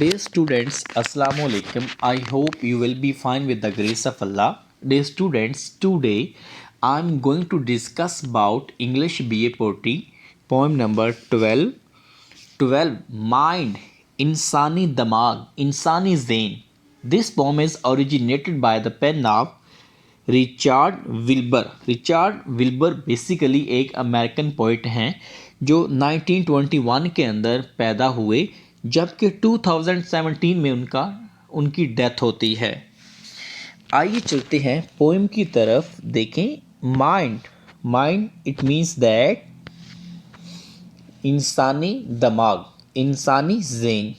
Dear students, Assalamu alaikum. I hope you will be fine with the grace of Allah. Dear students, today I'm going to discuss about English BA poetry, poem number 12. 12. Mind, Insani Damag, Insani Zain. This poem is originated by the pen of Richard Wilbur basically एक American poet हैं जो 1921 के अंदर पैदा हुए, जबकि 2017 में उनकी डेथ होती है। आइए चलते हैं पोएम की तरफ। देखें, माइंड इट मीन्स दैट इंसानी दिमाग, इंसानी ज़हन।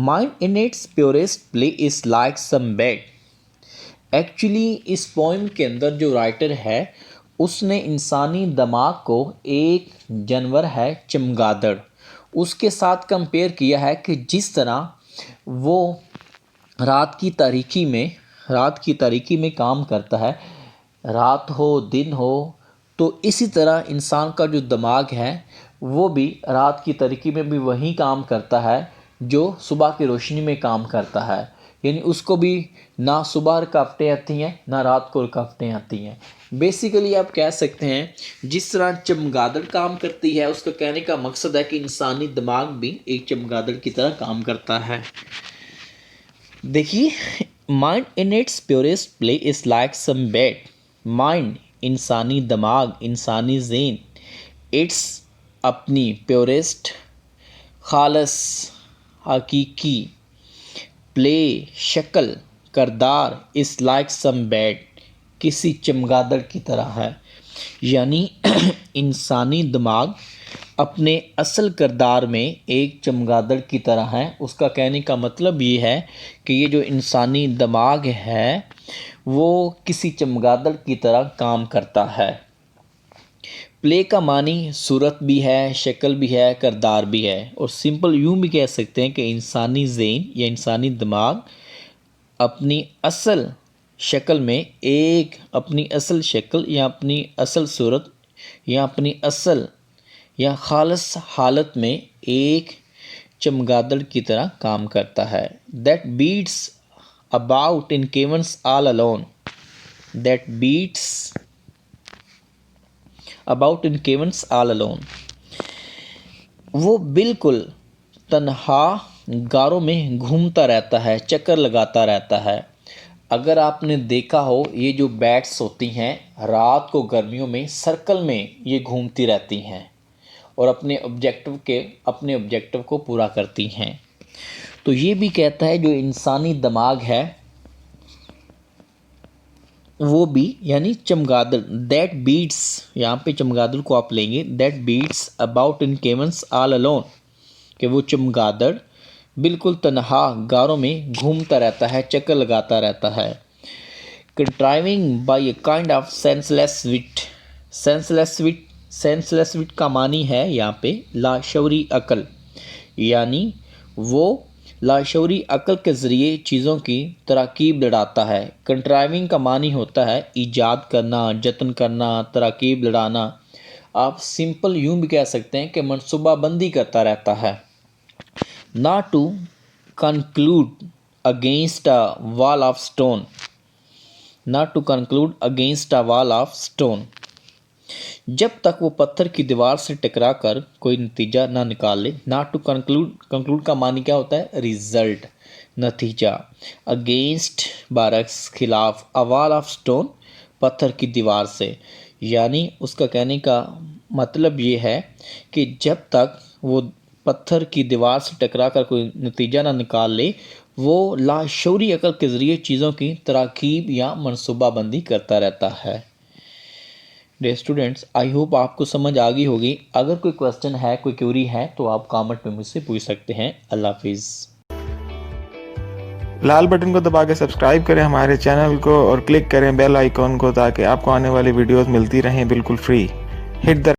Mind in its purest play is like some bed. Actually इस पोएम के अंदर जो राइटर है उसने इंसानी दिमाग को एक जानवर है चमगादड़, उसके साथ कंपेयर किया है कि जिस तरह वो रात की तारीकी में काम करता है, रात हो दिन हो, तो इसी तरह इंसान का जो दिमाग है वो भी रात की तारीकी में भी वही काम करता है जो सुबह की रोशनी में काम करता है। यानी उसको भी ना सुबह रुकावटें आती हैं ना रात को रुकावटें आती हैं। बेसिकली आप कह सकते हैं जिस तरह चमगादड़ काम करती है, उसका कहने का मकसद है कि इंसानी दिमाग भी एक चमगादड़ की तरह काम करता है। देखिए, mind in its purest play is like some bed. Mind, इंसानी दिमाग, इंसानी ज़हन, इट्स अपनी प्योरेस्ट, खालस, हकीकी, प्ले, शक्ल, करदार, इस लाइक सम बेड, किसी चमगादड़ की तरह है। यानी इंसानी दिमाग अपने असल करदार में एक चमगादड़ की तरह है। उसका कहने का मतलब ये है कि ये जो इंसानी दिमाग है वो किसी चमगादड़ की तरह काम करता है। प्ले का मानी सूरत भी है, शक्ल भी है, करदार भी है, और सिंपल यूँ भी कह सकते हैं कि इंसानी ज़हन या इंसानी दिमाग अपनी असल शक्ल में अपनी असल शक्ल या अपनी असल सूरत या अपनी असल या खालस हालत में एक चमगादड़ की तरह काम करता है। That beats about in caverns all alone, that beats about in caverns all alone, वो बिल्कुल तन्हा गारों में घूमता रहता है, चक्कर लगाता रहता है। अगर आपने देखा हो, ये जो बैट्स होती हैं रात को गर्मियों में सर्कल में ये घूमती रहती हैं और अपने ऑब्जेक्टिव को पूरा करती हैं। तो ये भी कहता है जो इंसानी दिमाग है वो भी, यानी चमगादड़, दैट बीट्स, यहाँ पे चमगादड़ को आप लेंगे, that beats about in caverns all alone, कि वो चमगादड़ बिल्कुल तन्हा गारों में घूमता रहता है, चक्कर लगाता रहता है। Contriving by a kind of senseless wit का मानी है यहाँ पे लाशौरी अकल, यानी वो लाशौरी अकल के ज़रिए चीज़ों की तरकीब लड़ाता है। कंट्राइविंग का मानी होता है ईजाद करना, जतन करना, तरकीब लड़ाना। आप सिंपल यूँ भी कह सकते हैं कि मनसूबाबंदी करता रहता है। Not to conclude against a wall of stone, not to conclude against a wall of stone, जब तक वो पत्थर की दीवार से टकरा कर कोई नतीजा ना निकाल ले। नॉट टू कंक्लूड का मानी क्या होता है? रिजल्ट, नतीजा। अगेंस्ट बारक्स, खिलाफ, अ वॉल ऑफ स्टोन, पत्थर की दीवार से। यानी उसका कहने का मतलब ये है कि जब तक वो पत्थर की दीवार से टकरा कर कोई नतीजा ना निकाल ले, वो लाशौरी अकल के ज़रिए चीज़ों की तरकीब या मनसूबाबंदी करता रहता है। डियर स्टूडेंट्स, आई होप आपको समझ आ गई होगी। अगर कोई क्वेश्चन है, कोई क्वेरी है, तो आप कमेंट में मुझसे पूछ सकते हैं। अल्लाह हाफिज़। लाल बटन को दबा के सब्सक्राइब करें हमारे चैनल को और क्लिक करें बेल आइकॉन को, ताकि आपको आने वाली वीडियोस मिलती रहें बिल्कुल फ्री। Hit the